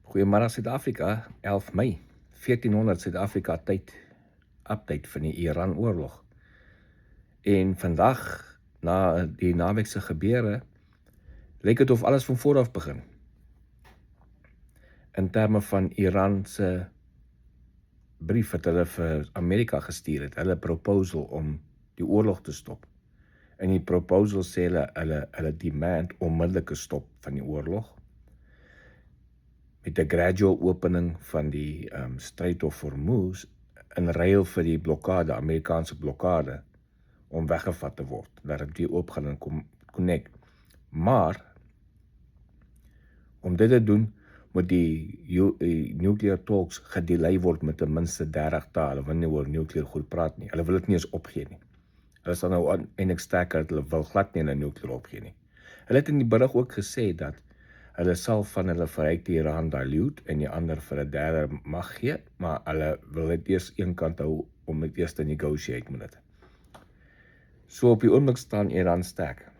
Goeiemôre Suid-Afrika, 11 Mei, 1400 Suid-Afrika tyd, update van die Iran-oorlog. En vandag, na die naweekse gebeure, lyk dit of alles van voor af begin. In terme van Iran se brief wat hulle vir Amerika gestuur het, hulle proposal om die oorlog te stop. In die proposal sê hulle demand onmiddellike stop van die oorlog, met 'n gradual opening van die Strait of Hormuz in ruil vir die blokkade, Amerikaanse blokkade, om weggevat te word, dat die oop gaan connect. Maar, om dit te doen, moet die nuclear talks gedelay word met ten minste 30 dae. Hulle wil nie oor nuclear goed praat nie. Hulle wil dit nie eens opgee nie. Hulle sal nou eintlik sterker dat hulle wil glad nie hulle nuclear opgee nie. Hulle het in die berig ook gesê dat hulle sal van hulle verrykte Iran dilute en die ander vir 'n derde mag gee, maar hulle wil dit eers een kant hou om dit eers te negotiate met dit. So op die oomblik staan Iran sterk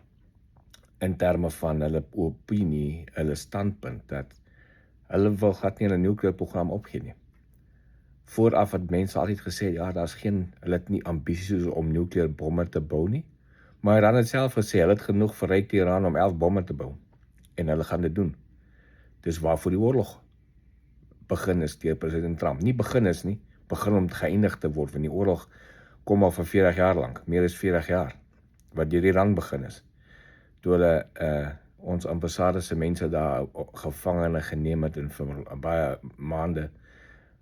in terme van hulle opinie, hulle standpunt, dat hulle wil glad nie hulle nuclear program opgee nie. Vooraf het mense altyd gesê, ja, hulle het nie ambisies om nuclear bomme te bou nie, maar Iran het self gesê, hulle het genoeg verrykte Iran om 11 bomme te bou, en hulle gaan dit doen. Dis waarvoor die oorlog begin is deur president Trump. Nie begin is nie, begin om geëindig te word, want die oorlog kom al vir 40 jaar lank, meer as 40 jaar, wat deur Iran begin is. Toe hulle ons ambassade se mense daar gevangene geneem het en vir baie maande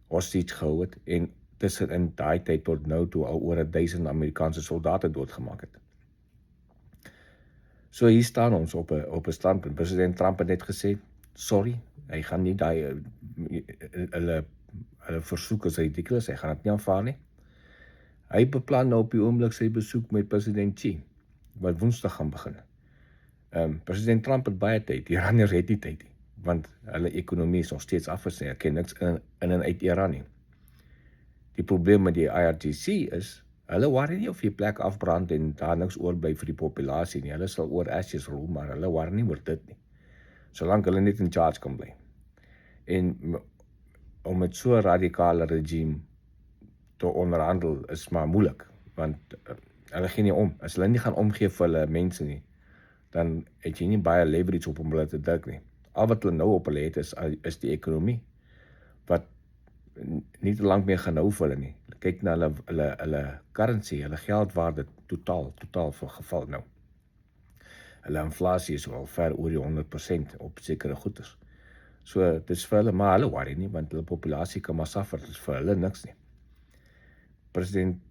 hostage gehou het, en tussen in daai tyd tot nou toe al oor 1000 Amerikaanse soldate doodgemaak het. So hier staan ons op 'n standpunt. President Trump het net gesê, sorry, hy gaan nie hulle versoek is ridiculous, hy gaan dit nie aanvaar nie. Hy beplan nou op die oomblik sy besoek met president Xi, wat Woensdag gaan begin. President Trump het baie tyd, Iraniërs het nie tyd nie, want hulle ekonomie is nog steeds afgesny, ek ken niks in en uit Iran nie. Die probleem met die IRGC is, hulle worry nie of die plek afbrand en daar niks oorbly vir die populasie nie, hulle sal oor ashes rol, maar hulle worry nie oor dit nie, solank hulle net in charge kan bly. En om met so 'n radikale regime te onderhandel is maar moeilik, want hulle gee nie om. As hulle nie gaan omgee vir hulle mense nie, dan het jy nie baie leverage op om hulle te druk nie. Al wat hulle nou op hulle het is die ekonomie, wat nie te lank meer gaan hou vir hulle nie. Kyk na hulle currency, hulle geldwaarde totaal geval nou. Hulle inflasie is al ver oor die 100% op sekere goederes. So, dit is vir hulle, maar hulle worry nie, want hulle populasie kan maar suffer, dit is vir hulle niks nie. President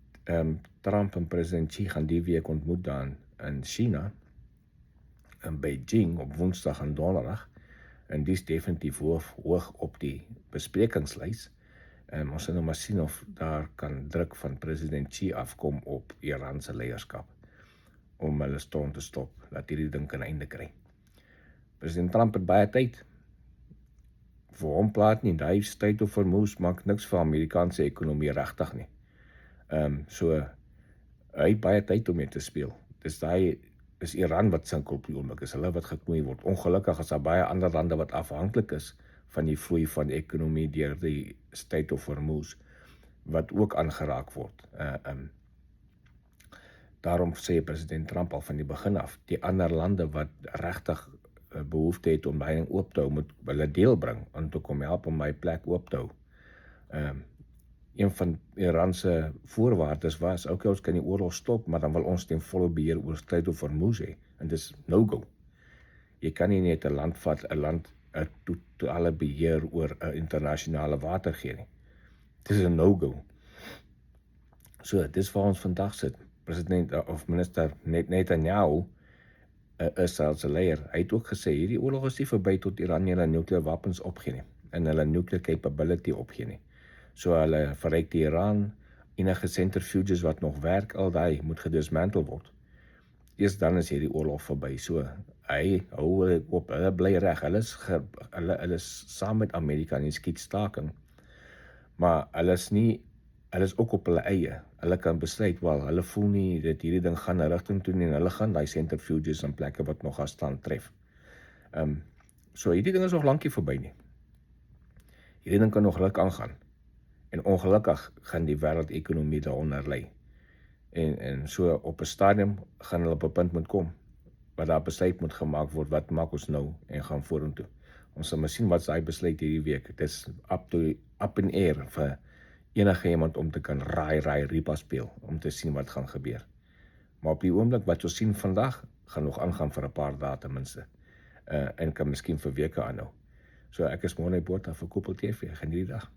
Trump en president Xi gaan die week ontmoet daar in China, in Beijing, op Woensdag en Donderdag, en die is definitief hoog op die besprekingslys. Ons sal nou maar sien of daar kan druk van president Xi afkom op Iranse leierskap, om hulle storm te stop, dat hierdie ding kan einde kry. President Trump het baie tyd, vir hom plaat nie, die Strait of Hormuz maak niks vir Amerikaanse ekonomie regtig nie. So, hy het baie tyd om mee te speel. Dis Iran wat sinkel op die oomblik, is hulle wat geknoei word. Ongelukkig is daar baie ander lande wat afhanklik is van die vloei van die ekonomie deur die Strait of Hormuz, wat ook aangeraak word. Daarom sê president Trump al van die begin af, die ander lande wat regtig behoefte het om die oop te hou, moet hulle deel bring, en toe kom help om my plek oop te hou. Een van Iranse voorwaardes was, okay, ons kan die oorlog stop, maar dan wil ons ten volle beheer oor Strait of Hormuz hê, en dis no-go. Jy kan nie net 'n land vat, 'n land totale beheer oor 'n internasionale water gee nie. Dis 'n no-go. So, dis waar ons vandag sit. President of minister Netanyahu, Israel se leier, hy het ook gesê, hierdie oorlog is nie verby tot Iran nie hulle nuclear wapens opgee nie, en hulle nuclear capability opgee nie. So hulle verrykte Iran, enige centrifuges wat nog werk, al die moet gedismantle word. Eers dan is hierdie oorlog verby. So hy hou op, hulle bly reg, hulle is saam met Amerika in die skietstaking, maar hulle is ook op hulle eie. Hulle kan besluit, hulle voel nie dat hierdie ding gaan 'n rigting toe nie, en hulle gaan die centrifuges in plekke wat nog gaan staan tref. So hierdie ding is nog lankie verby nie. Hierdie ding kan nog ruk aangaan. En ongelukkig gaan die wêreldekonomie daaronder lê. En so op 'n stadium gaan hulle op 'n punt moet kom waar daar besluit moet gemaak word, wat maak ons nou en gaan vorentoe. Ons sal maar sien wat hy besluit hierdie week. Dit is up in air vir enige iemand om te kan raai ripa speel, om te sien wat gaan gebeur. Maar op die oomblik wat ons sien vandag, gaan nog aangaan vir 'n paar dae ten minste. En kan miskien vir weke aanhou. So ek is Morne Botha vir Koppel TV. Geniet die dag.